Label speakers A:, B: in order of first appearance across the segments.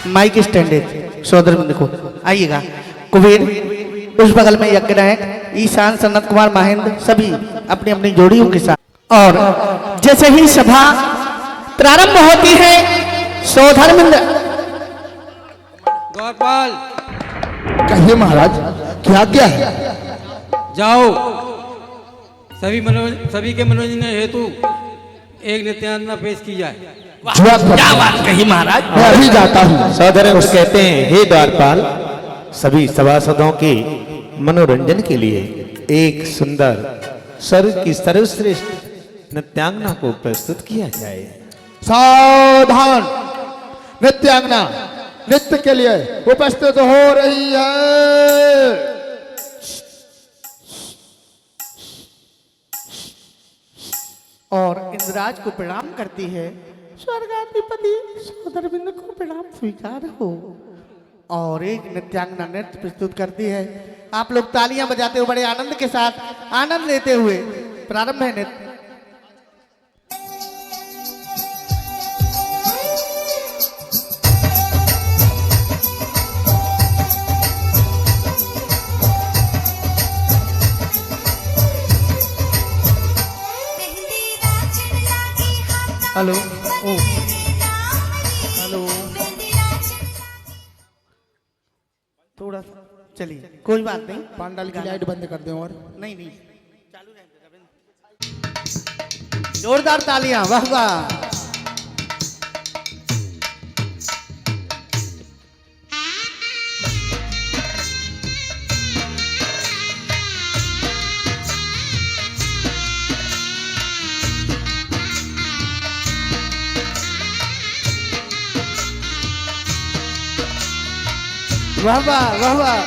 A: Mic stand सौदर बिंद को आइएगा। कुबेर उस बगल में यज्ञ नायक, ईशान, सनत कुमार, महेंद्र सभी अपनी अपनी जोड़ियों के साथ। और जैसे ही सभा प्रारंभ होती है सौधर्मिंद
B: द्वारपाल
C: कहिए महाराज, क्या क्या है?
B: जाओ, सभी के मनोरंजन हेतु एक नृत्यांगना पेश की जाए।
A: क्या बात कही महाराज।
C: मैं अभी जाता हूँ।
D: सौधर उस कहते हैं, हे द्वारपाल, सभी सभासदों के मनोरंजन के लिए एक सुंदर स्वर्ग की सर्वश्रेष्ठ नृत्यांगना को प्रस्तुत किया जाए।
C: सावधान, नृत्यांगना नृत्य के लिए उपस्थित हो रही है।
A: और इंद्राज को प्रणाम करती है। स्वर्गाधिपति सौधर्मिंद को प्रणाम स्वीकार हो। और एक नृत्यांगना नृत्य प्रस्तुत करती है। आप लोग तालियां बजाते हुए बड़े आनंद के साथ आनंद लेते हुए प्रारंभ है नृत्य। हेलो, ओ हेलो, थोड़ा सा चलिए, कोई बात नहीं।
C: पंडाल की लाइट बंद कर दें। और
A: नहीं नहीं चालू रहेंगे। जोरदार तालियां, वाह वाह। वाह वाह वाह वाह।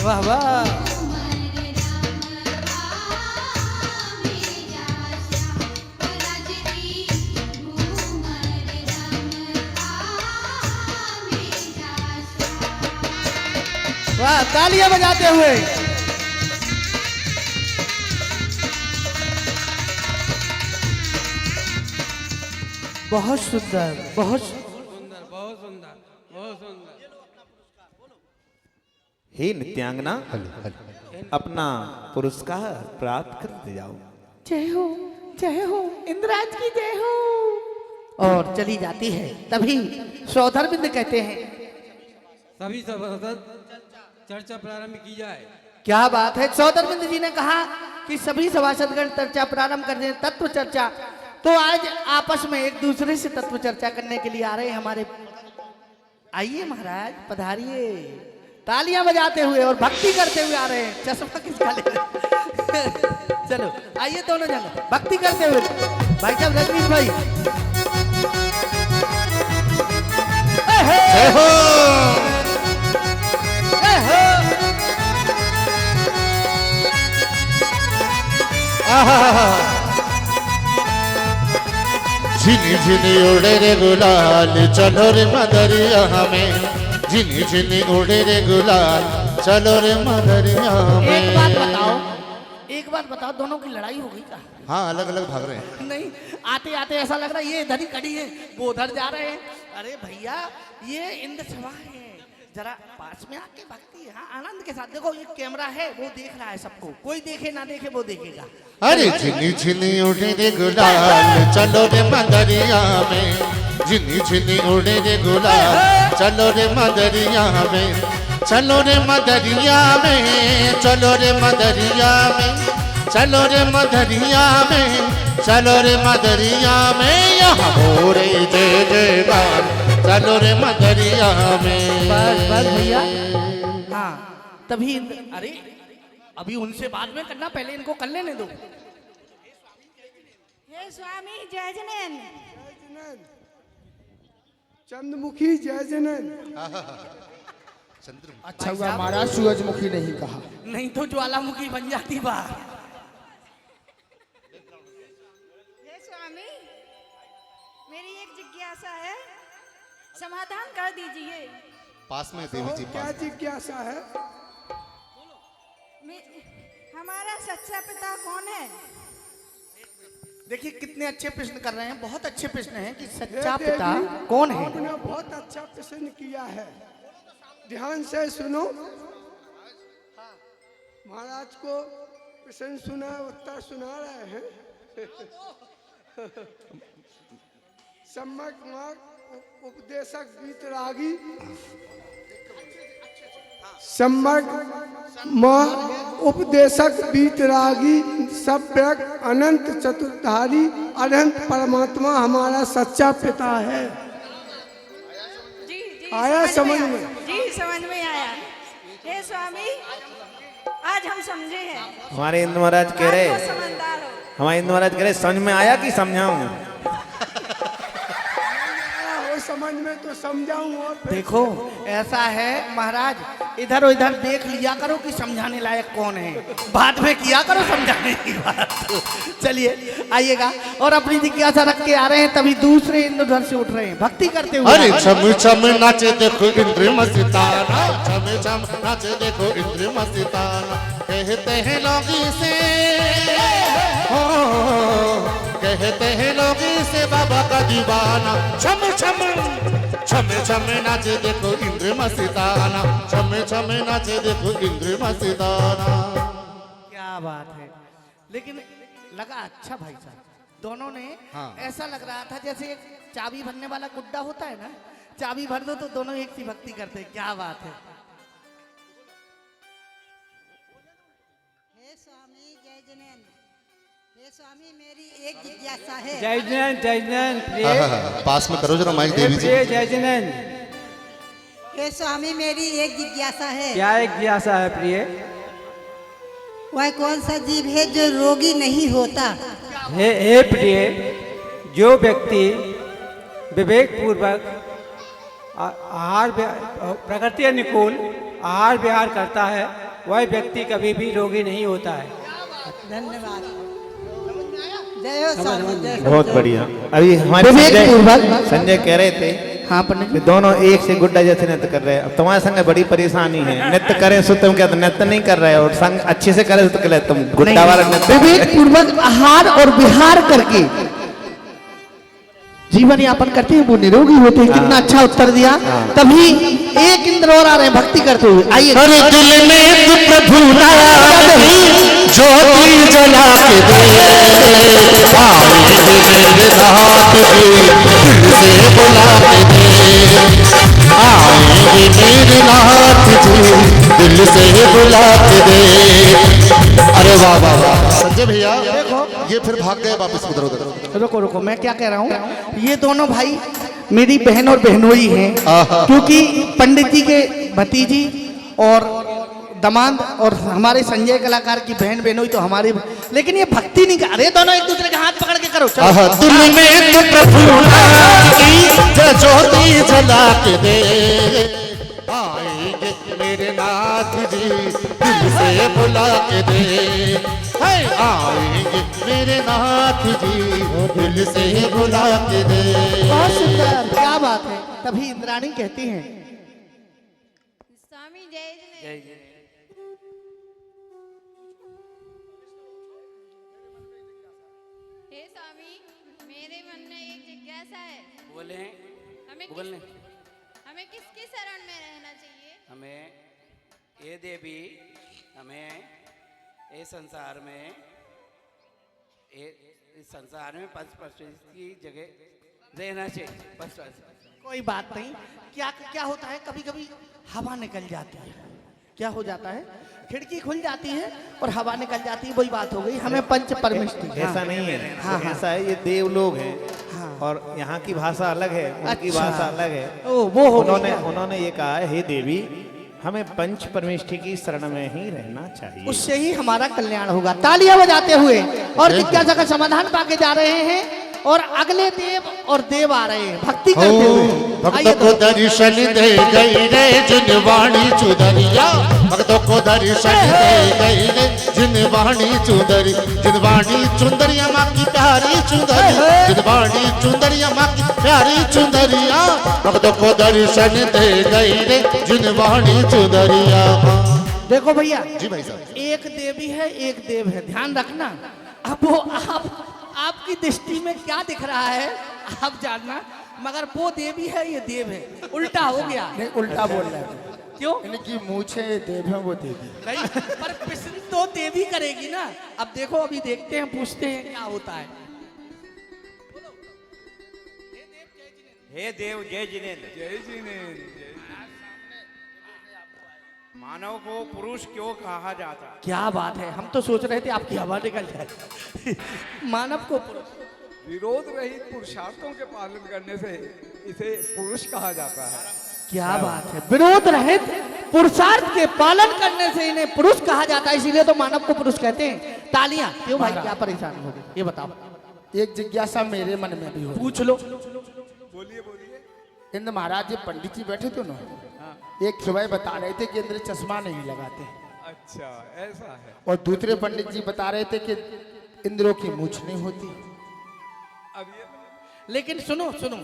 A: वाह वाह। वाह, तालियां बजाते हुए। बहुत सुंदर, बहुत
B: सुंदर, बहुत सुंदर, बहुत सुंदर।
D: हे नित्यांगना, अपना पुरस्कार प्राप्त करते जाओ।
A: जय हो इंद्राज की जय हो। और चली जाती है। तभी सौधर्मिंद कहते हैं,
B: सभी सभासद चर्चा प्रारंभ की जाए।
A: क्या बात है। सौधर्मिंद जी ने कहा कि सभी सभासदगण चर्चा प्रारंभ कर दें, तत्व चर्चा। तो आज आपस में एक दूसरे से तत्व चर्चा करने के लिए आ रहे हैं हमारे। आइए महाराज, पधारिए। तालियां बजाते हुए और भक्ति करते हुए आ रहे हैं। चश्मा किसका ले चलो आइए दोनों जगह भक्ति करते हुए। भाई साहब रजनीश भाई,
E: झिनी झिनी उड़े रे गुलाल, चलो रे मदरिया में। झिनी झिनी उड़े रे गुलाल, चलो रे मदरिया में।
A: एक बात बताओ, एक बात बताओ, दोनों की लड़ाई हो गई क्या?
E: हाँ अलग अलग भाग रहे हैं।
A: नहीं, आते आते ऐसा लग रहा है ये इधर ही खड़ी है, वो उधर जा रहे हैं। अरे भैया, ये इंद्र सभा है, जरा पास में आके भक्ति, हाँ आनंद के साथ देखो। ये कैमरा है, वो देख रहा है सबको, कोई देखे ना देखे वो देखेगा।
E: अरे झिनी झिनी उड़े रे गुलाल चलो रे मदरिया में, झिनी झिनी उड़े रे गुलाल चलो रे मदरिया में, चलो रे मदरिया में, चलो रे मदरिया में, चलो रे मदरिया में, चलो रे मदरिया में, यहाँ हो रे जय जयकार चलो रे मदरिया में।
A: बस बस भैया, हाँ तभी अरे अभी उनसे बाद में करना, पहले इनको कर लेने दो।
F: हे स्वामी जय जनेन।
G: चंद्रमुखी जय जनन।
C: अच्छा हुआ महाराज सूरजमुखी नहीं कहा।
A: नहीं तो ज्वालामुखी बन जाती बात।
F: हे स्वामी, मेरी एक जिज्ञासा है, समाधान कर दीजिए।
E: पास में देवी जी
G: क्या
E: पास में।
G: जिज्ञासा है?
F: हमारा सच्चा पिता कौन है?
A: देखिए कितने अच्छे प्रश्न कर रहे हैं, बहुत अच्छे प्रश्न हैं कि
G: हे
A: सच्चा
G: देवी,
A: पिता कौन है।
G: आपने बहुत अच्छा प्रश्न किया है, ध्यान से सुनो। महाराज को प्रश्न सुना, उत्तर सुना रहे हैं। सम्यक मार्ग उपदेशक वीतरागी, सम्यक मार्ग उपदेशक वीतरागी, सभ्यक अनंत चतुर्धारी अनंत परमात्मा हमारा सच्चा पिता है।
F: जी जी
G: आया समझ में?
F: जी समझ में आया। हे स्वामी, आज हम समझे हैं।
D: हमारे इंद्र महाराज कह रहे,
F: आप तो समझदार हो।
D: हमारे इंद्र महाराज कह रहे समझ में आया कि समझाऊं?
G: वो समझ में तो समझाऊं और फिर
A: देखो ऐसा है महाराज, इधर उधर देख लिया करो कि समझाने लायक कौन है, बाद में किया करो समझाने की बात। चलिए आइएगा, और अपनी जिज्ञासा रख के आ रहे हैं, तभी दूसरे इंद्र उधर से उठ रहे हैं भक्ति करते हुए।
E: अरे छम छम नाचे देखो इंद्र मस्ताना, छम छम नाचे देखो इंद्र मस्ताना, कहते हैं लोग इसे हो, कहते हैं लोग इसे बाबा का दीवाना। छम छम छम छम नाचे देखो इंद्र मस्ताना, छम छम नाचे देखो इंद्र मस्ताना।
A: क्या बात है, लेकिन लगा अच्छा भाई साहब, दोनों ने
E: हाँ।
A: ऐसा लग रहा था जैसे एक चाबी भरने वाला गुड्डा होता है ना, चाबी भर दो तो दोनों एक सी भक्ति करते हैं। क्या बात है।
F: हे स्वामी जय जनेन। हे स्वामी, मेरी एक जिज्ञासा है।
B: जय जैन जय जैन प्रिय
E: पास में करो जरा माइक देवी जी।
B: प्रिय जय जैन।
F: हे स्वामी, मेरी एक जिज्ञासा है।
B: क्या एक जिज्ञासा है प्रिय?
F: वह कौन सा जीव है जो रोगी नहीं होता?
B: हे प्रिय, जो व्यक्ति विवेक पूर्वक आहार प्रकृति अनुकूल आहार विहार करता है, वह व्यक्ति कभी भी रोगी नहीं होता है।
F: धन्यवाद। जय हो स्वामी, जय हो।
D: बहुत बढ़िया। अभी हमारे संजय कह रहे थे
A: हाँ पंडित
D: कि दोनों एक से गुड्डा जैसे नृत्य कर रहे हैं। अब तुम्हारे संग बड़ी परेशानी है, नृत्य करे सो तुम क्या तो नृत्य नहीं कर रहे हो, और संग अच्छे से करे तो क्या तुम गुड्डा वाला नृत्य।
A: विवेक पूर्वक आहार और विहार करके जीवन यापन करते हैं वो निरोगी होते हैं। कितना अच्छा उत्तर दिया। तभी एक इंद्र और आ रहे हैं भक्ति करते हुए। आइए।
E: अरे दिल में तू प्रभु ज्योति जला के दे, आएंगे मेरे नाथ जी दिल से बुला के दे, आएंगे मेरे नाथ जी दिल से बुला के दे। अरे वाह वाह वाह संजय भैया, ये फिर भाग गए वापस उधर उधर।
A: रुको रुको, मैं क्या कह रहा हूँ, ये दोनों भाई मेरी बहन और बहनोई हैं, क्योंकि पंडित जी के भतीजी और दमाद और हमारे संजय कलाकार की बहन बहनोई तो हमारी, लेकिन ये भक्ति नहीं कर रहे। दोनों एक दूसरे के हाथ पकड़ के करो। चलो।
E: दिल में तो प्रभु की ज्योति जला के दे, आएंगे मेरे नाथ जी दिल से बुला के दे, आएंगे मेरे नाथ जी दिल से बुला के दे।
A: बहुत सुंदर, क्या बात है। तभी इंद्राणी कहती हैं
F: स्वामी जय जनेन।
H: कैसा है?
I: बोले
H: हमें
I: बोलने
H: हमें किसकी शरण में रहना चाहिए?
I: हमें ये देवी हमें ये संसार में इस संसार में 5% की जगह रहना चाहिए। 5%।
A: कोई बात नहीं। क्या क्या होता है, कभी कभी हवा निकल जाती है। क्या हो जाता है, खिड़की खुल जाती है और हवा निकल जाती है, वही बात हो गई। हमें पंच परमिष्टि।
D: ऐसा नहीं है।
A: हाँ, हाँ।
D: ऐसा है, ये देव लोग हैं
A: हाँ।
D: और यहाँ की भाषा अलग है, उनकी
A: अच्छा।
D: भाषा अलग है।
A: ओ, वो हो
D: उन्होंने
A: गया।
D: उन्होंने ये कहा है, हे देवी हमें पंच परमेष्टि की शरण में ही रहना चाहिए।
A: उससे ही हमारा कल्याण होगा। तालियां बजाते हुए और जिज्ञासा का समाधान पाके जा रहे हैं और अगले देव और देव आ रहे हैं भक्ति करते हुए।
E: भक्तों
A: आइए
E: को दर्शन दे गई रे जिनवाणी चुदरिया, भक्तों को दर्शन दे गई रे जिनवाणी चुदरी, जिनवाणी चुंदरिया माँ की प्यारी चुंदरी, जिनवाणी चुंदरिया माँ की प्यारी चुंदरिया, भक्तों को दर्शन दे गई रे जिनवाणी चुदरिया।
A: देखो भैया,
E: जी भाई साहब।
A: एक देवी है एक देव है, ध्यान रखना। अब वो आपकी दृष्टि में क्या दिख रहा है आप जानना, मगर वो देवी है ये देव है, उल्टा हो गया।
C: नहीं, उल्टा बोल रहे हैं।
A: क्यों?
C: इनकी मूछे देव है, वो देवी
A: नहीं, पर प्रश्न तो देवी करेगी ना। अब देखो, अभी देखते हैं, पूछते हैं क्या होता है।
B: हे देव जय जिनेन्द्र। जय जिनेन्द्र। मानव को पुरुष क्यों कहा जाता?
A: क्या बात है, हम तो सोच रहे थे आपकी हवा निकल जाए। मानव को पुरुष,
G: विरोध रहित पुरुषार्थों के पालन करने से इसे पुरुष कहा जाता है।
A: क्या बात है, विरोध रहित पुरुषार्थ के पालन करने से इन्हें पुरुष कहा जाता है, इसीलिए तो मानव को पुरुष कहते हैं। तालियां। क्यों भाई, क्या परेशानी हो गई ये बताओ।
C: एक जिज्ञासा मेरे मन में भी हो।
A: पूछ लो।
G: बोलिए बोलिए।
C: इंद्र महाराज, ये पंडित जी बैठे थे ना, एक सुबह बता रहे थे कि इंद्र चश्मा नहीं लगाते,
G: अच्छा ऐसा है।
C: और दूसरे पंडित जी बता रहे थे कि इंद्रों की मूछ नहीं होती।
G: अब ये
A: लेकिन सुनो सुनो,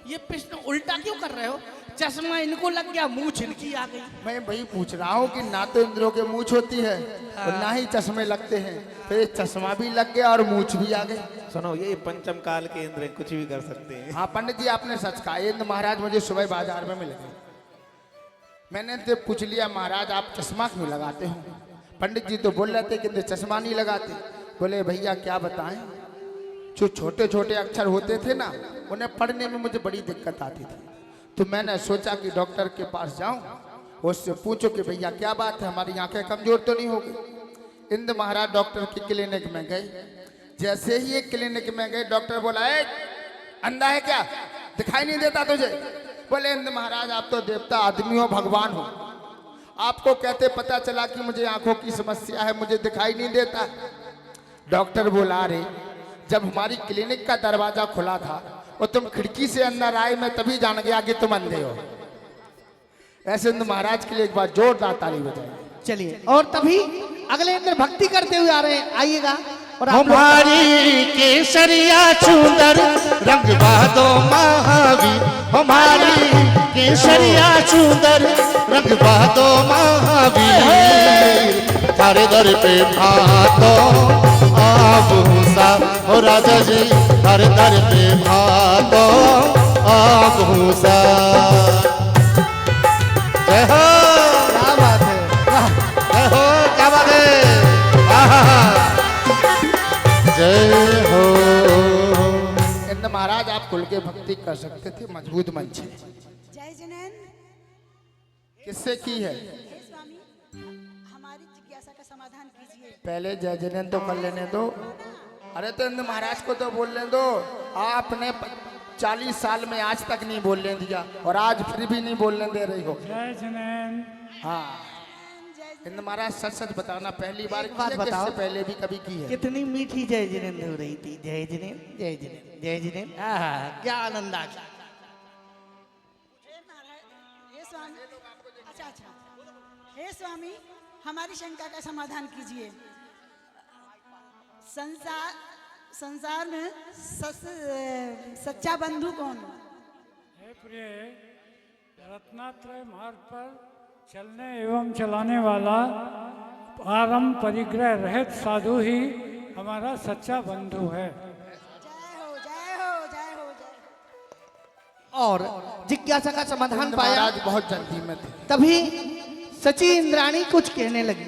A: ये प्रश्न उल्टा क्यों कर रहे हो? चश्मा इनको लग गया, मूछ इनकी आ गई।
C: मैं वही पूछ रहा हूँ कि ना तो इंद्रों के मूछ होती है और ना ही चश्मे लगते हैं, तो ये चश्मा भी लग गया और मूछ भी आ गई।
D: सुनो, ये पंचम काल के इंद्र कुछ भी कर सकते हैं।
C: हाँ पंडित जी, आपने सच कहा। इंद्र महाराज मुझे सुबह बाजार में मिल गए। मैंने तो पूछ लिया, महाराज आप चश्मा क्यों लगाते हो? पंडित जी तो बोल रहे थे कि इंद्र चश्मा नहीं लगाते। बोले भैया क्या बताएं, जो छोटे छोटे अक्षर होते थे ना, उन्हें पढ़ने में मुझे बड़ी दिक्कत आती थी। तो मैंने सोचा कि डॉक्टर के पास जाऊं, उससे पूछो कि भैया क्या बात है, हमारी आंखें कमजोर तो नहीं हो गई। इंद्र महाराज डॉक्टर की क्लिनिक में गए। जैसे ही एक क्लिनिक में गए, डॉक्टर बोला, ए अंधा है क्या, दिखाई नहीं देता तुझे? बोले इंद्र महाराज आप तो देवता आदमी हो, भगवान हो, आपको कहते पता चला कि मुझे आंखों की समस्या है, मुझे दिखाई नहीं देता। डॉक्टर बोला, अरे जब हमारी क्लिनिक का दरवाजा खुला था और तुम खिड़की से अंदर आए, मैं तभी जान गया कि तुम अंधे हो। ऐसे इंद्र महाराज के लिए एक बार जोरदार ताली बजाइए।
A: चलिए, और तभी अगले इंद्र भक्ति करते हुए आ रहे हैं, आइएगा। और आप लोग
E: हमारी केसरिया चूंदर रंग बादो महावीर, हमारी केसरिया चूंदर रंग बादो महावीर, थारे दर पे भातो आप हुसा हो राजा जी, थारे दर पे भातो आप हुसा। जय हो,
A: क्या बात है, वाह।
E: जय हो, क्या बात है, आहा, जय हो।
C: इंद्र महाराज आप खुल के भक्ति कर सकते थे, मजबूत मन से।
F: जय जिनेन्द्र।
C: किससे की है?
F: हे स्वामी, हमारी जिज्ञासा का समाधान कीजिए।
C: पहले जय जनेन तो कर लेने दो। अरे तो इंद्र महाराज को तो बोलने दो। आपने 40 साल में आज तक नहीं बोलने दिया और आज फिर भी नहीं बोलने दे रही हो। हाँ इंद्र महाराज, सच सच बताना, पहली बार
A: एक बात
C: की है कि
A: बताओ।
C: इससे पहले भी कभी की है?
A: कितनी मीठी जय जिनेन्द्र हो रही थी। जय जिनेन्द्र, जय जिनेन्द्र, जय जिनेन्द्र, आहा, क्या आनंद आ गया।
F: हे महाराज, हे स्वामी, अच्छा अच्छा, हे स्वामी हमारी शंका का समाधान कीजिए। संसार में सच्चा बंधु कौन है?
J: हे प्रिय, रत्नात्रय मार्ग पर चलने एवं चलाने वाला आरंभ परिग्रह रहित साधु ही हमारा सच्चा बंधु है।
F: जय हो, जय हो, जय हो, जय हो।
A: और जिज्ञासा का समाधान पाया।
C: महाराज बहुत जल्दी में थे।
A: तभी सची इंद्राणी कुछ कहने लगी।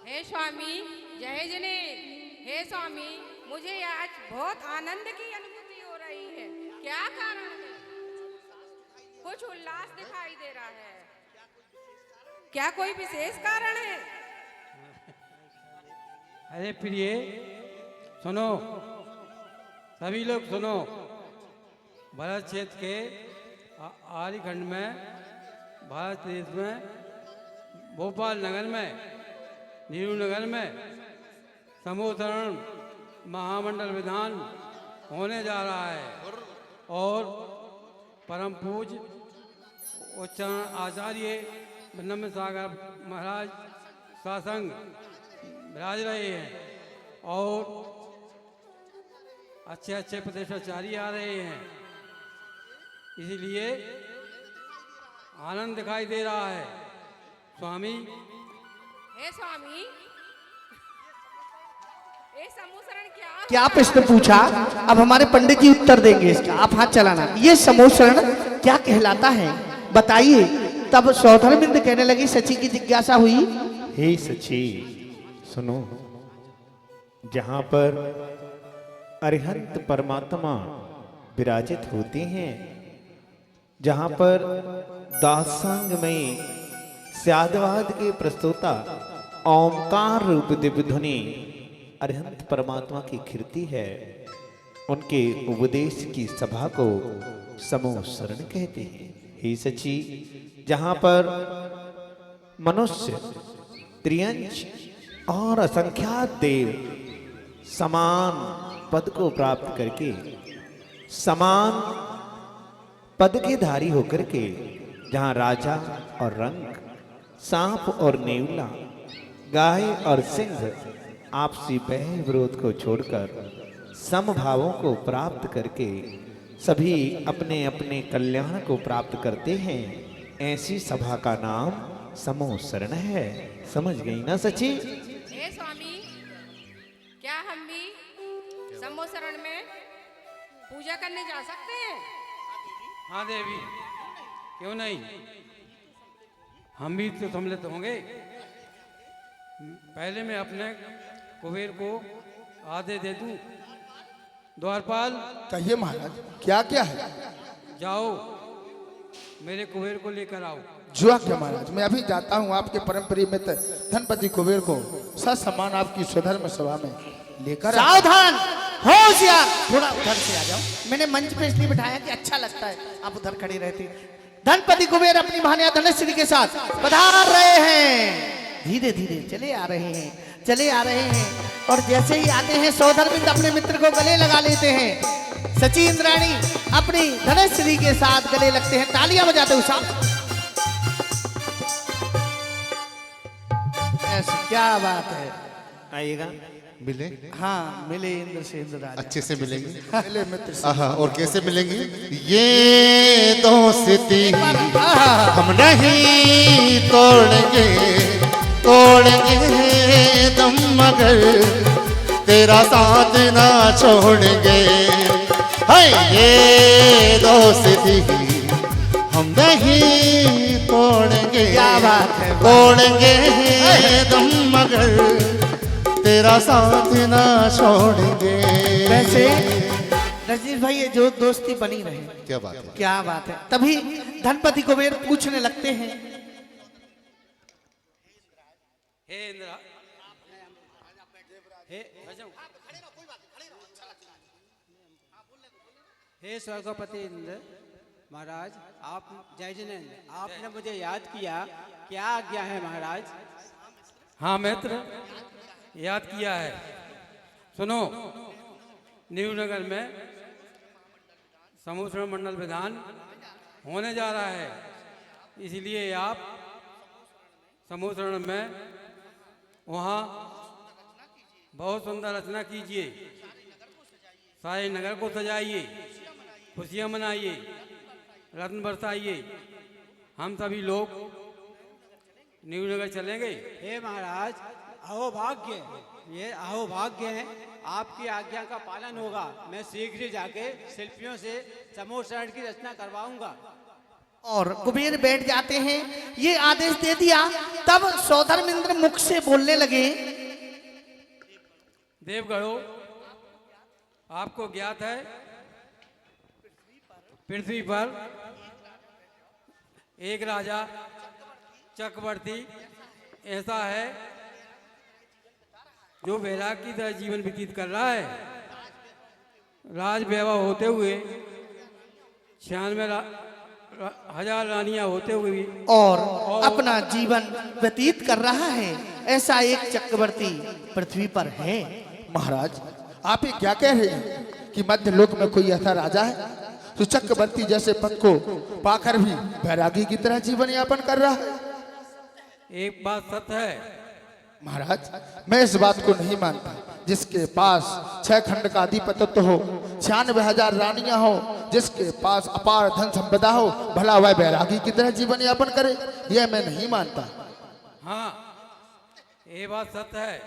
H: हे स्वामी जय जने, हे स्वामी मुझे आज बहुत आनंद की अनुभूति हो रही है। क्या कारण है? कुछ उल्लास दिखाई दे रहा है। क्या कोई विशेष कारण है?
B: अरे प्रिय सुनो, सभी लोग सुनो। भरत क्षेत्र के आर्यखंड में, भारत देश में, भोपाल नगर में, नेहरू नगर में समूहतरण महामंडल विधान होने जा रहा है और परम पूज्य उच्चारण आचार्य ब्रह्म सागर महाराज शासंग विराज रहे हैं और अच्छे अच्छे प्रतिष्ठाचार्य आ रहे हैं, इसीलिए आनंद दिखाई दे रहा है। स्वामी
H: हे स्वामी ये समूहरण
A: क्या प्रश्न पूछा? अब हमारे पंडित जी उत्तर देंगे इसका। आप हाथ चलाना। ये समूहरण क्या कहलाता है बताइए। तब सौधर्मिंद कहने लगी, सची की जिज्ञासा हुई।
D: हे सची सुनो, जहां पर अरिहंत परमात्मा विराजित होते हैं, जहां पर दासांग में स्यादवाद के प्रस्तोता ओंकार रूप दिव्य ध्वनि अरिहंत परमात्मा की कीर्ति है, उनके उपदेश की सभा को समूहरण कहते हैं। हे सची, जहां पर मनुष्य, त्रियंश और असंख्यात देव समान पद को प्राप्त करके, समान पद के धारी होकर के, जहां राजा और रंग, सांप और नेवला, गाय और सिंह आपसी भय विरोध को छोड़कर समभावों को प्राप्त करके सभी अपने अपने कल्याण को प्राप्त करते हैं, ऐसी सभा का नाम समूहरण है। समझ गई ना सची?
H: हे स्वामी क्या हम भी समूहरण में पूजा करने जा सकते हैं?
B: हाँ देवी, क्यों नहीं, हम भी तो सम्मिलित होंगे। पहले मैं अपने कुबेर को आधे दे दूं। द्वारपाल
C: कहिए महाराज, क्या क्या है?
B: जाओ मेरे कुबेर को लेकर आओ।
C: जो आज्ञा महाराज, मैं अभी जाता हूँ। आपके परम प्रिय मित्र धनपति कुबेर को ससम्मान आपकी स्वधर्म सभा में लेकर
A: सावधान, होशियार, थोड़ा उधर से आ जाओ। मैंने मंच पे इसलिए बिठाया कि अच्छा लगता है, आप उधर खड़ी रहती। धनपति कुबेर अपनी भानिया धनश्री के साथ पधार रहे हैं। धीरे धीरे चले आ रहे हैं, चले आ रहे हैं और जैसे ही आते हैं सौधर्मिंद अपने मित्र को गले लगा लेते हैं। सची इंद्राणी अपनी धनश्री के साथ गले लगते हैं, तालियां बजाते हुए साथ। ऐसे क्या बात है।
D: आइएगा।
E: मिले?
A: हाँ मिले इंद्र से इंद्र राजा।
E: अच्छे से मिलेंगे।
C: मिले मित्र से।
E: आहा, और कैसे मिलेंगे? ये दोस्ती हम नहीं तोड़ेंगे, तोड़ेंगे दम मगर तेरा साथ ना छोड़ेंगे। हाय ये दोस्ती हम नहीं तोड़ेंगे,
A: क्या बात है,
E: तोड़ेंगे दम मगर तेरा साथ ना छोड़ेंगे।
A: वैसे रजनीश भाई ये जो दोस्ती बनी रहे,
E: क्या बात है,
A: क्या बात है। तभी धनपति कुबेर पूछने लगते हैं,
B: हे इंद्रा, हे स्वर्गपति इंद्र महाराज, आप जय जिनेन्द्र, आपने मुझे याद किया, क्या आज्ञा है महाराज? हाँ मित्र, याद किया है। सुनो, नेहरू नगर में समूहरण मंडल विधान होने जा रहा है, इसलिए आप समूहरण में वहाँ बहुत सुंदर रचना कीजिए, सारे नगर को सजाइए, खुशियाँ मनाइए, रत्न बरसाइए। हम सभी लोग नेहरू नगर चलेंगे। हे महाराज, अहोभाग्य, ये अहोभाग्य है। आपकी आज्ञा का पालन होगा। मैं शीघ्र ही जाके शिल्पियों से समूह शरण की रचना करवाऊंगा।
A: और कुबेर बैठ जाते हैं। ये आदेश दे दिया, तब सौधर्मेंद्र मुख से बोलने लगे।
J: देवगणों, आपको ज्ञात है पृथ्वी पर एक राजा चक्रवर्ती ऐसा है जो वैराग की तरह जीवन व्यतीत कर रहा है। राज वैभव होते हुए 96,000 रानियां होते हुए भी
A: और अपना जीवन व्यतीत कर रहा है। ऐसा एक चक्रवर्ती पृथ्वी पर है।
C: महाराज, आप ये क्या कह रहे हैं कि मध्य लोक में कोई ऐसा राजा है तो चक्रवर्ती जैसे पद को पाकर भी बैरागी की तरह जीवन यापन कर रहा है?
J: एक बात सत्य है
C: महाराज, मैं इस बात को नहीं मानता। जिसके पास 6 खंड का अधिपतित्व हो, 96,000 रानियां हो, जिसके पास अपार धन संपदा हो, भला वह बैरागी की तरह जीवन यापन करे, यह मैं नहीं मानता।
J: हाँ, ये बात सत्य है।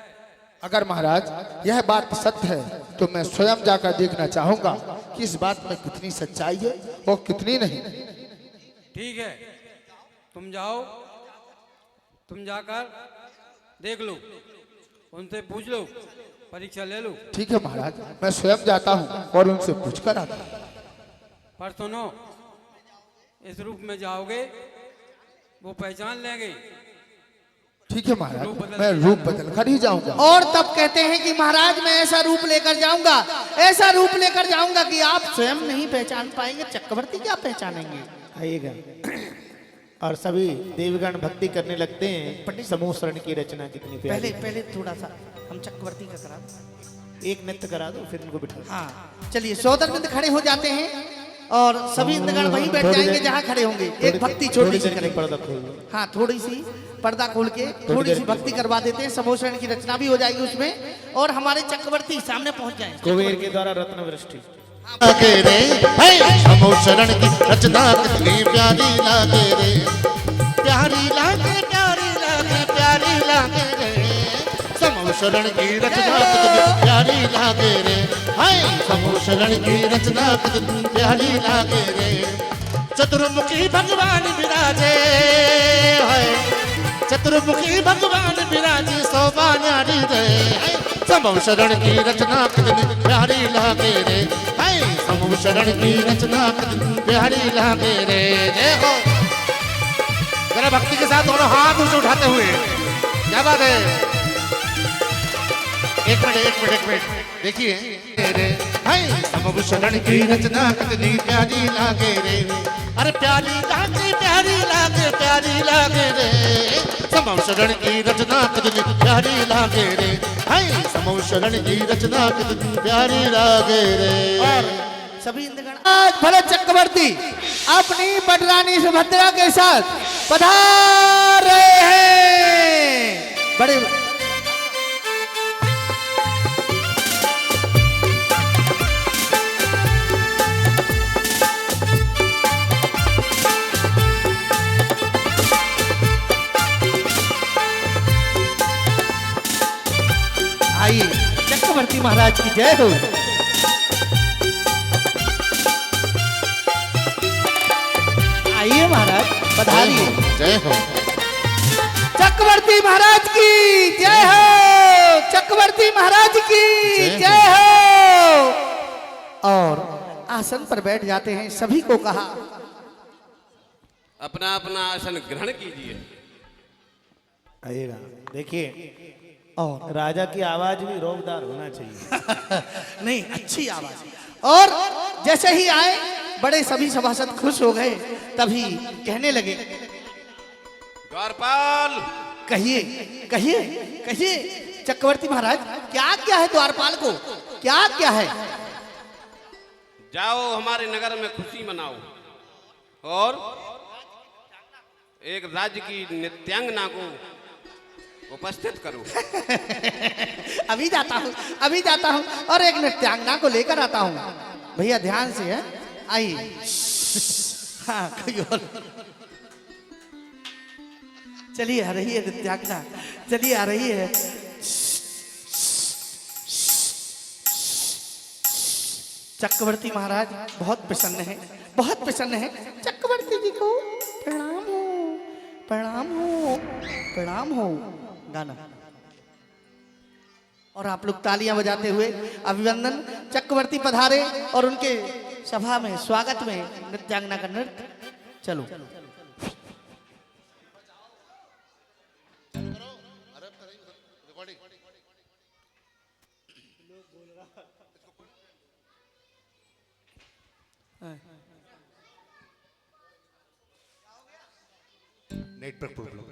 C: अगर महाराज यह बात सत्य है तो मैं स्वयं जाकर देखना चाहूंगा कि इस बात में कितनी सच्चाई है और कितनी नहीं।
J: ठीक है, तुम जाओ, तुम जाकर देख लो, उनसे पूछ लो, परीक्षा ले लो।
C: ठीक है महाराज, मैं स्वयं जाता हूँ और उनसे पूछ कर आता हूँ।
J: पर सुनो, इस रूप में जाओगे वो पहचान लेंगे।
C: ठीक है महाराज, मैं रूप बदल कर ही जाऊंगा।
A: और तब कहते हैं कि महाराज मैं ऐसा रूप लेकर जाऊंगा, ऐसा रूप लेकर जाऊंगा कि आप स्वयं नहीं पहचान पाएंगे, चक्रवर्ती क्या पहचानेंगे।
D: आइएगा। और सभी देवगण भक्ति करने लगते हैं। समूह शरण की रचना कितनी प्यारी।
A: पहले थोड़ा सा हम चक्रवर्ती का करा दो।
D: एक नृत्य करा दो, फिर इनको बिठा दो।
A: हाँ चलिए, सौधर्मिंद खड़े हो जाते हैं और सभी इंद्रगण वहीं बैठ जाएंगे जहाँ खड़े होंगे। एक भक्ति छोटी सी करेंगे।
D: पर्दा खोल दो।
A: हाँ, थोड़ी सी पर्दा खोल के थोड़ी सी भक्ति करवा देते हैं। समूह शरण की रचना भी हो जाएगी उसमें, और हमारे चक्रवर्ती सामने पहुंच जाएंगे।
D: कुबेर के द्वारा रत्न वृष्टि
E: लागे रे, हे समूह शरण की रचना कितनी प्यारी लागे रे, प्यारी लागे, प्यारी लागे, प्यारी लागे रे। समूह शरण की रचना कितनी प्यारी लागे रे, हे समूह शरण की रचना कितनी प्यारी लागे रे। चतुर्मुखी भगवान विराजे, चतुर्मुखी भगवान विराजे, शोभा न्यारी रे। समूह शरण की रचना कितनी प्यारी लागे रे, समूह शरण की रचना कितनी प्यारी लागे रे। जय हो। जरा भक्ति के साथ दोनों हाथ ऊंचे उठाते हुए, क्या बात है। एक मिनट देखिए रे, समूह शरण की रचना कितनी प्यारी लागे रे। अरे प्यारी लागे, प्यारी लागे, प्यारी लागे रे। समूह शरण की रचना कितनी प्यारी लागे रे, समूह शरण की रचना कितनी प्यारी लागे रे।
A: और सभी इंद्रगण आज भरत चक्रवर्ती अपनी पटरानी सुभद्रा के साथ पधार रहे हैं। बड़े आइए, चक्रवर्ती महाराज की जय हो। आइए महाराज, पधारिए।
E: जय हो।
A: चक्रवर्ती महाराज की जय हो, चक्रवर्ती महाराज की जय हो। और आसन पर बैठ जाते हैं। सभी को कहा
I: अपना अपना आसन ग्रहण कीजिए।
D: आइएगा। देखिए, और राजा की आवाज भी रोबदार होना चाहिए।
A: नहीं, अच्छी आवाज। और जैसे ही आए बड़े सभी सभासद खुश हो गए। तभी कहने लगे,
I: द्वारपाल,
A: कहिए कहिए कहिए चक्रवर्ती महाराज, क्या क्या है द्वारपाल को, क्या क्या है।
I: जाओ हमारे नगर में खुशी मनाओ और एक राज्य की नित्यांगना को उपस्थित करो।
A: अभी जाता हूँ और एक नृत्यांगना को लेकर आता हूँ। भैया ध्यान से है, आइए। हाँ, कोई और चलिए, आ रही है नृत्यांगना, चलिए आ रही है। चक्रवर्ती महाराज बहुत प्रसन्न हैं, बहुत प्रसन्न हैं। चक्रवर्ती जी को प्रणाम हो, प्रणाम हो, प्रणाम हो। गाना और आप लोग तालियां बजाते हुए अभिनंदन। चक्रवर्ती पधारे और उनके सभा में स्वागत में नृत्यांगना का नृत्य। चलो
E: नेटवर्क प्रॉब्लम।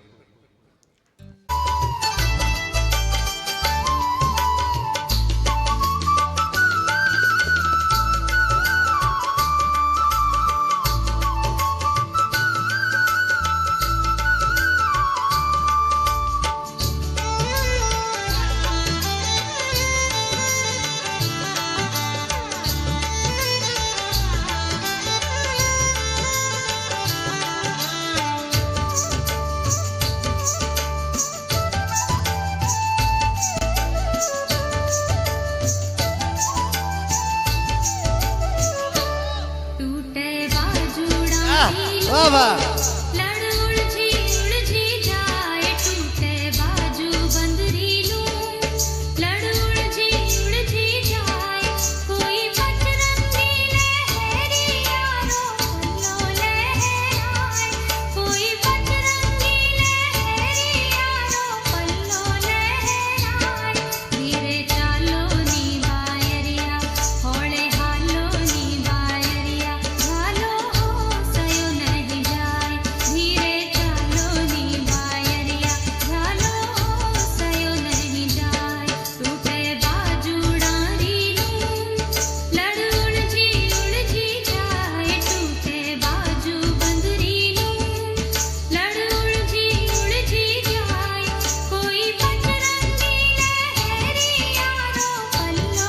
A: वाह वाह।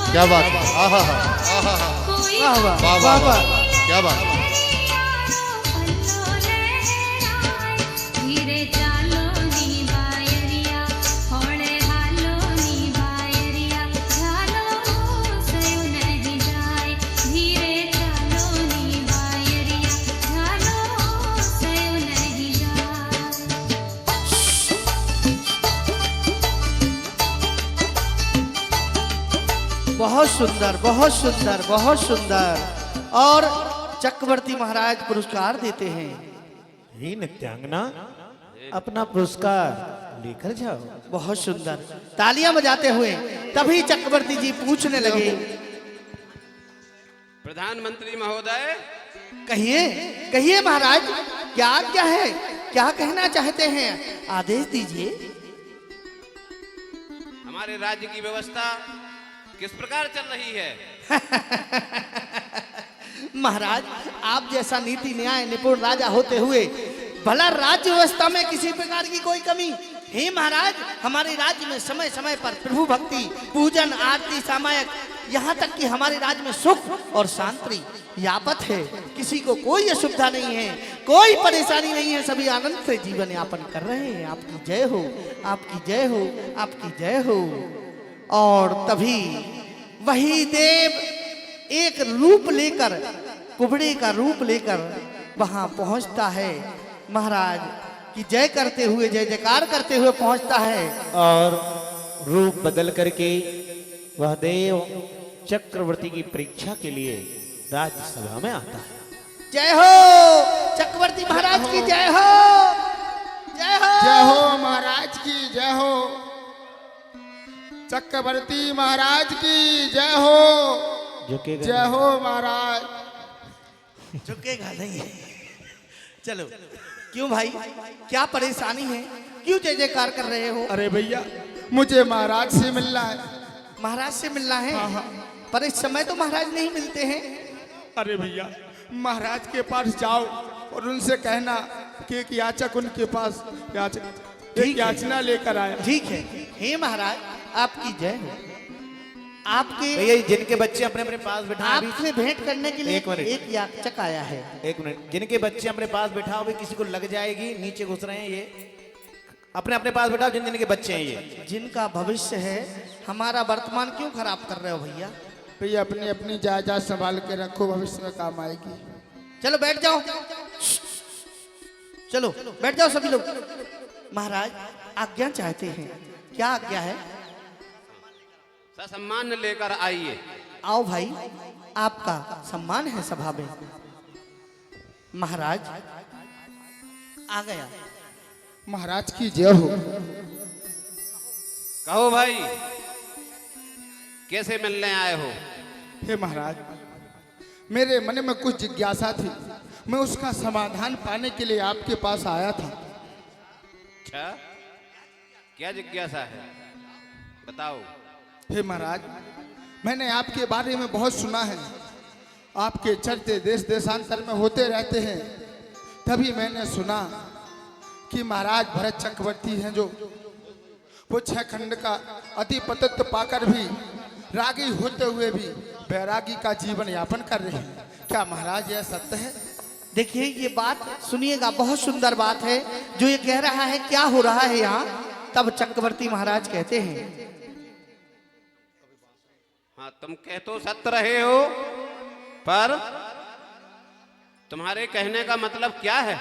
E: क्या बात है, आहा आहा
A: वाह वाह वाह वाह।
E: क्या बात है।
A: बहुत सुंदर, बहुत सुंदर, बहुत सुंदर। और चक्रवर्ती महाराज पुरस्कार देते हैं।
D: हे नित्यांगना, अपना पुरस्कार लेकर जाओ।
A: बहुत सुंदर। तालियां बजाते हुए तभी चक्रवर्ती जी पूछने लगे,
J: प्रधानमंत्री महोदय,
A: कहिए कहिए महाराज, क्या क्या है, क्या कहना चाहते हैं, आदेश दीजिए।
J: हमारे राज्य की व्यवस्था किस प्रकार चल रही है?
A: महाराज, आप जैसा नीति न्याय निपुण राजा होते हुए भला राज्य व्यवस्था में किसी प्रकार की कोई कमी? हे महाराज, हमारे राज्य में समय समय पर प्रभु भक्ति, पूजन, आरती, सामायक, यहाँ तक कि हमारे राज्य में सुख और शांति यापत है। किसी को कोई असुविधा नहीं है, कोई परेशानी नहीं है, सभी आनंद से जीवन यापन कर रहे हैं। आपकी जय हो, आपकी जय हो, आपकी जय हो। और तभी वही देव एक रूप लेकर, कुबड़े का रूप लेकर वहां पहुंचता है। महाराज की जय करते हुए, जय जयकार करते हुए पहुंचता है।
D: और रूप बदल करके वह देव चक्रवर्ती की परीक्षा के लिए राज्यसभा में आता है।
A: जय हो चक्रवर्ती महाराज की जय हो, जय हो,
C: जय हो महाराज की जय हो, चक्रवर्ती महाराज की जय हो,
D: झुकेगा
C: जय हो महाराज।
A: झुकेगा नहीं। चलो, क्यों भाई, क्या परेशानी है, क्यों जय जयकार कर रहे हो?
C: अरे भैया, मुझे महाराज से मिलना है।
A: महाराज से मिलना है? पर इस समय तो महाराज नहीं मिलते हैं।
C: अरे भैया, महाराज के पास जाओ और उनसे कहना कि एक याचक उनके पास एक याचना लेकर आया।
A: ठीक है। हे महाराज, आपकी जय हो। आपके
D: भैया, जिनके बच्चे अपने अपने पास बिठा,
A: आपसे भेंट करने के लिए एक याचक आया है।
D: एक मिनट, जिनके बच्चे अपने पास बिठाओ, भी किसी को लग जाएगी, नीचे घुस रहे हैं ये, अपने अपने पास बिठाओ जिन जिनके बच्चे हैं ये।
A: जिनका भविष्य है, हमारा वर्तमान क्यों खराब कर रहे हो भैया?
C: भैया अपनी अपनी जायदाद संभाल के रखो, भविष्य में काम आएगी।
A: चलो बैठ जाओ, चलो बैठ जाओ सभी लोग। महाराज आज्ञा चाहते हैं, क्या आज्ञा है?
I: सम्मान लेकर आइए।
A: आओ भाई, आपका सम्मान है सभा में। महाराज आ गया।
C: महाराज की जय हो।
I: कहो भाई, कैसे मिलने आए हो?
C: हे महाराज, मेरे मन में कुछ जिज्ञासा थी, मैं उसका समाधान पाने के लिए आपके पास आया था।
I: अच्छा, क्या जिज्ञासा है, बताओ।
C: हे महाराज, मैंने आपके बारे में बहुत सुना है, आपके चर्चे देश देशांतर में होते रहते हैं। तभी मैंने सुना कि महाराज भरत चक्रवर्ती हैं, जो वो 6 खंड का अति पतित्व पाकर भी रागी होते हुए भी बैरागी का जीवन यापन कर रहे हैं। क्या महाराज यह सत्य है?
A: देखिए ये बात सुनिएगा, बहुत सुंदर बात है जो ये कह रहा है। क्या हो रहा है यहाँ? तब चक्रवर्ती महाराज कहते हैं,
I: हाँ तुम कह तो सत्य रहे हो, पर तुम्हारे कहने का मतलब क्या है?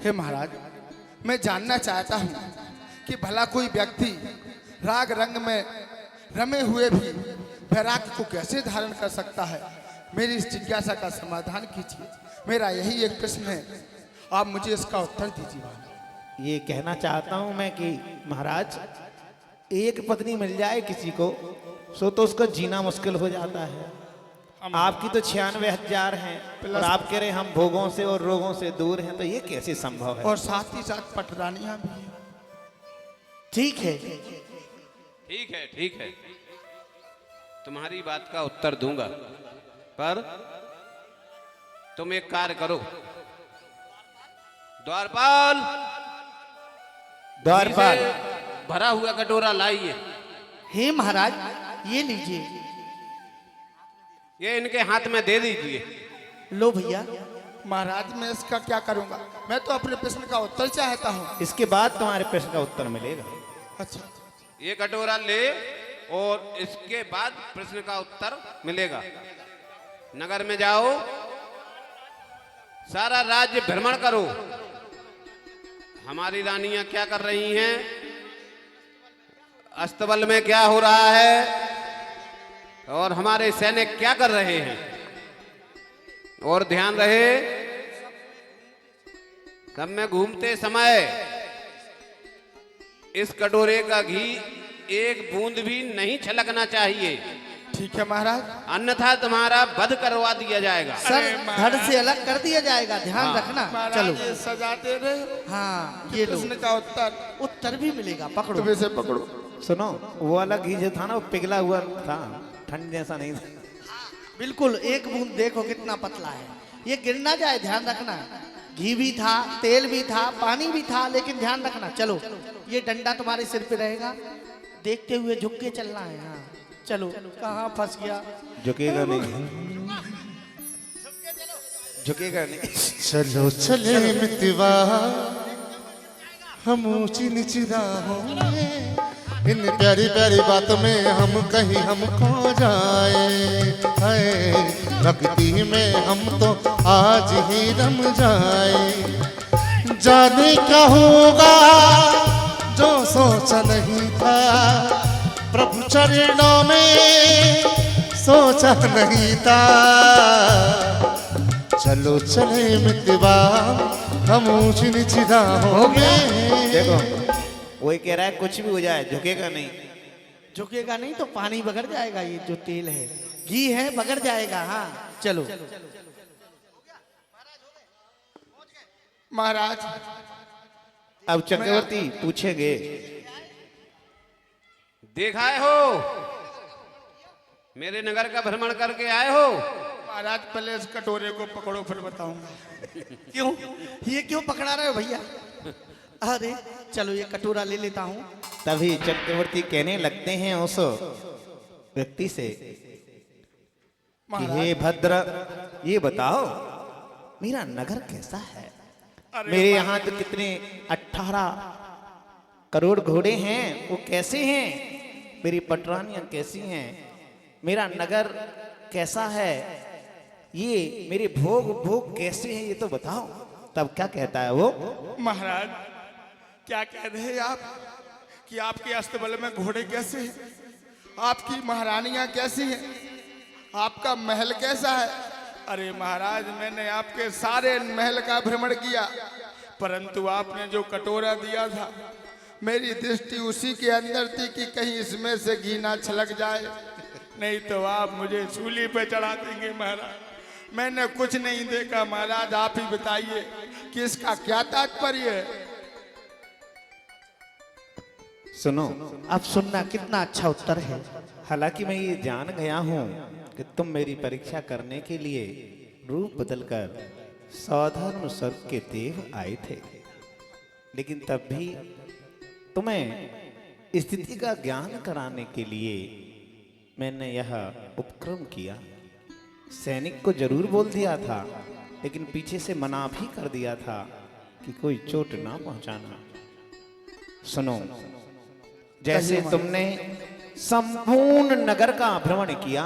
C: हे महाराज, मैं जानना चाहता हूँ कि भला कोई व्यक्ति राग रंग में रमे हुए भी वैराग्य को कैसे धारण कर सकता है? मेरी इस जिज्ञासा का समाधान कीजिए। मेरा यही एक प्रश्न है, आप मुझे इसका उत्तर दीजिए।
D: ये कहना चाहता हूं मैं कि महाराज, एक पत्नी मिल जाए किसी को सो तो उसका जीना मुश्किल हो जाता है। आपकी तो 96,000 हैं और आप कह रहे हम भोगों से और रोगों से दूर हैं, तो ये कैसे संभव है?
C: और साथ ही साथ पटरानियां भी हैं।
A: ठीक है,
I: ठीक है, ठीक है, तुम्हारी बात का उत्तर दूंगा, पर तुम एक कार्य करो। द्वारपाल,
D: द्वारपाल,
I: भरा हुआ कटोरा लाइए।
A: हे महाराज ये लीजिए।
I: ये इनके हाथ में दे दीजिए।
A: लो भैया।
C: महाराज मैं इसका क्या करूंगा? मैं तो अपने प्रश्न का उत्तर चाहता हूँ।
D: इसके बाद तुम्हारे प्रश्न का उत्तर मिलेगा।
C: अच्छा,
I: ये कटोरा ले और इसके बाद प्रश्न का उत्तर मिलेगा। नगर में जाओ, सारा राज्य भ्रमण करो, हमारी रानियां क्या कर रही हैं, अस्तबल में क्या हो रहा है, और हमारे सैनिक क्या कर रहे हैं। और ध्यान रहे, सब में घूमते समय इस कटोरे का घी एक बूंद भी नहीं छलकना चाहिए।
C: ठीक है महाराज।
I: अन्यथा तुम्हारा वध करवा दिया जाएगा।
A: सर धड़ से अलग कर दिया जाएगा, ध्यान रखना। चलो
C: ये सजा दे रहे हो।
A: हाँ ये लो,
C: प्रश्न का
A: उत्तर भी मिलेगा। पकड़ो,
C: तुम इसे पकड़ो।
D: सुनो, वो वाला घी जो था ना, वो पिघला हुआ था, ठंड जैसा नहीं था।
A: बिल्कुल एक बूंद देखो कितना पतला है, ये गिर ना जाए, ध्यान रखना। घी भी था, तेल भी था, पानी भी था, लेकिन ध्यान रखना। चलो ये डंडा तुम्हारे सिर पे रहेगा, देखते हुए झुक के चलना है। हाँ चलो, कहाँ फंस गया?
D: झुकेगा नहीं, झुकेगा नहीं।
E: चलो चले मितवा हम ऊंची नीची राहों में, इन प्यारी प्यारी बातों में हम कहीं हम खो जाए। हाय भक्ति में हम तो आज ही रम जाए। जाने क्या होगा जो सोचा नहीं था, प्रभु चरणों में सोचा नहीं था। चलो चले मितवा हम ऊंची नीची राहों में।
D: देखो वही कह रहा है कुछ भी हो जाए झुकेगा नहीं।
A: झुकेगा नहीं तो पानी बगड़ जाएगा, ये जो तेल है, घी है, बगड़ जाएगा। हाँ चलो
C: महाराज।
D: अब चक्रवर्ती पूछेंगे,
I: देखा है हो, मेरे नगर का भ्रमण करके आए हो।
C: महाराज पहले इस कटोरे को पकड़ो, फिर बताऊंगा।
A: क्यों ये क्यों पकड़ा रहे हो भैया? अरे चलो ये कटोरा ले लेता हूँ।
D: तभी चक्रवर्ती कहने लगते हैं उस व्यक्ति से कि हे भद्र, ये बताओ मेरा नगर कैसा है? मेरे यहाँ तो कितने 18 करोड़ घोड़े हैं, वो कैसे हैं? मेरी पटरानियां कैसी हैं? मेरा नगर कैसा है, ये मेरे भोग भोग कैसे हैं, ये तो बताओ। तब क्या कहता है वो?
C: महाराज क्या कह रहे हैं आप कि आपके अस्तबल में घोड़े कैसे हैं, आपकी महारानियां कैसी हैं, आपका महल कैसा है? अरे महाराज, मैंने आपके सारे महल का भ्रमण किया, परंतु आपने जो कटोरा दिया था, मेरी दृष्टि उसी के अंदर थी कि कहीं इसमें से घी ना छलक जाए, नहीं तो आप मुझे सूली पे चढ़ा देंगे। महाराज मैंने कुछ नहीं देखा। महाराज आप ही बताइए कि इसका क्या तात्पर्य है?
D: सुनो,
A: अब सुनना कितना अच्छा उत्तर है।
D: हालांकि मैं ये जान गया हूं कि तुम मेरी परीक्षा करने के लिए रूप बदलकर साधारण स्वर्ग के देव आए थे, लेकिन तब भी तुम्हें स्थिति का ज्ञान कराने के लिए मैंने यह उपक्रम किया। सैनिक को जरूर बोल दिया था, लेकिन पीछे से मना भी कर दिया था कि कोई चोट ना पहुंचाना। सुनो, जैसे तुमने संपूर्ण नगर का भ्रमण किया,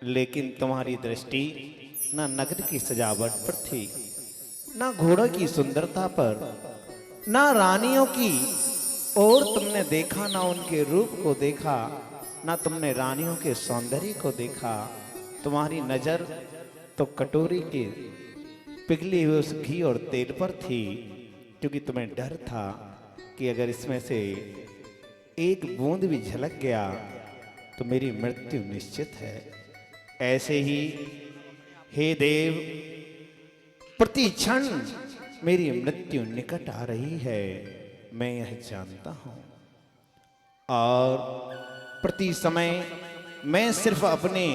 D: लेकिन तुम्हारी दृष्टि न नगर की सजावट पर थी, न घोड़ों की सुंदरता पर, न रानियों की और तुमने देखा, न उनके रूप को देखा, न तुमने रानियों के सौंदर्य को देखा। तुम्हारी नजर तो कटोरी के पिघले हुए उस घी और तेल पर थी, क्योंकि तुम्हें डर था कि अगर इसमें से एक बूंद भी झलक गया तो मेरी मृत्यु निश्चित है। ऐसे ही हे देव, प्रति क्षण मेरी मृत्यु निकट आ रही है, मैं यह जानता हूं, और प्रति समय मैं सिर्फ अपने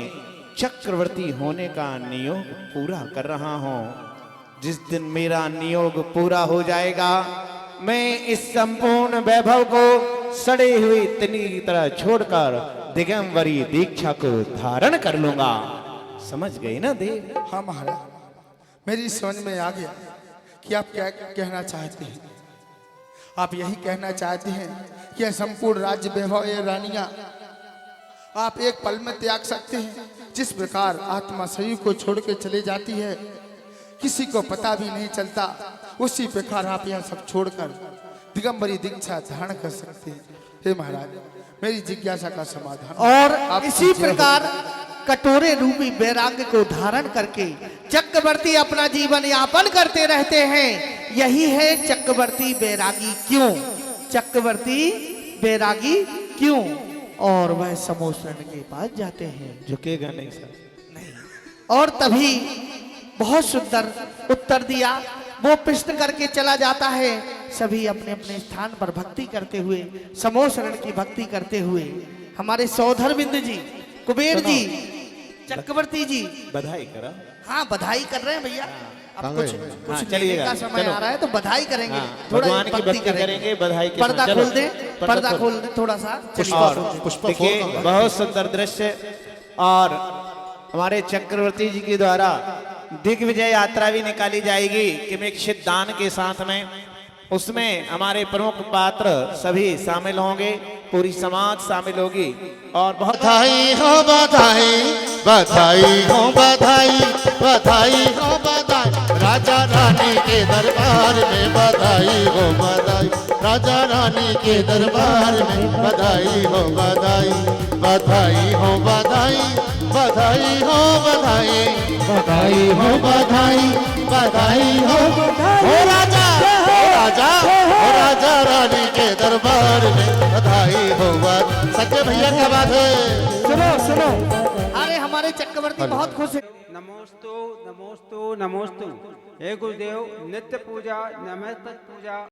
D: चक्रवर्ती होने का नियोग पूरा कर रहा हूं। जिस दिन मेरा नियोग पूरा हो जाएगा, मैं इस संपूर्ण वैभव को सड़े हुए तनी की तरह छोड़कर दिगंबरी दीक्षा को धारण कर लूंगा। समझ गए ना देव?
C: हाँ महाराज, मेरी समझ में आ गया कि आप क्या कहना चाहते हैं। आप यही कहना चाहते हैं कि यह संपूर्ण राज्य वैभव, ये रानियां आप एक पल में त्याग सकते हैं। जिस प्रकार आत्मा शरीर को छोड़ के चली जाती है, किसी को पता भी नहीं चलता, उसी प्रकार आप यह सब छोड़कर दिगंबरी दीक्षा धारण कर सकते हैं। हे महाराज, मेरी जिज्ञासा का समाधान।
A: और इसी प्रकार कटोरे रूपी वैराग्य को धारण करके चक्रवर्ती अपना जीवन यापन करते रहते हैं। यही है चक्रवर्ती वैरागी क्यों, चक्रवर्ती वैरागी क्यों। और वह समोसन के पास जाते हैं।
D: झुकेगा नहीं सर,
A: नहीं। और तभी बहुत सुंदर उत्तर दिया, वो प्रश्न करके चला जाता है। सभी अपने अपने स्थान पर भक्ति करते हुए, समोसरण की भक्ति करते हुए, हमारे सौधरबिंद जी, कुबेर जी, चक्रवर्ती जी
D: बधाई करा।
A: हाँ, बधाई कर रहे हैं भैया। अब कुछ लेने
D: चलिएगा,
A: का समय आ रहा है तो बधाई करेंगे। थोड़ा
D: भगवान की भक्ति करेंगे, बधाई के
A: पर्दा
D: साथ।
A: खोल
D: चलो,
A: दे, पर्दा खोल दे थोड़ा सा।
D: और देखिए, बहुत सुंदर दृश्य। और हमारे चक्रवर्ती जी के द्वारा दिग्विजय यात्रा भी निकाली जाएगी किमिक्षित दान के साथ में। उसमें हमारे प्रमुख पात्र सभी शामिल होंगे, पूरी समाज शामिल होगी। और बहुत
E: बधाई हो बधाई, बधाई हो बधाई, बधाई हो बधाई, राजा रानी के दरबार में बधाई हो बधाई, राजा रानी के दरबार में बधाई हो बधाई, बधाई हो बधाई, बधाई हो बधाई, बधाई हो बधाई, बधाई हो राजा, राजा, राजा रानी के दरबार में बधाई हो। सच्चे भैया क्या बात है?
A: सुनो सुनो, अरे हमारे चक्रवर्ती बहुत खुश है।
J: नमोस्तु नमोस्तु नमोस्तु। हे गुरुदेव, नित्य पूजा, नमस्तक पूजा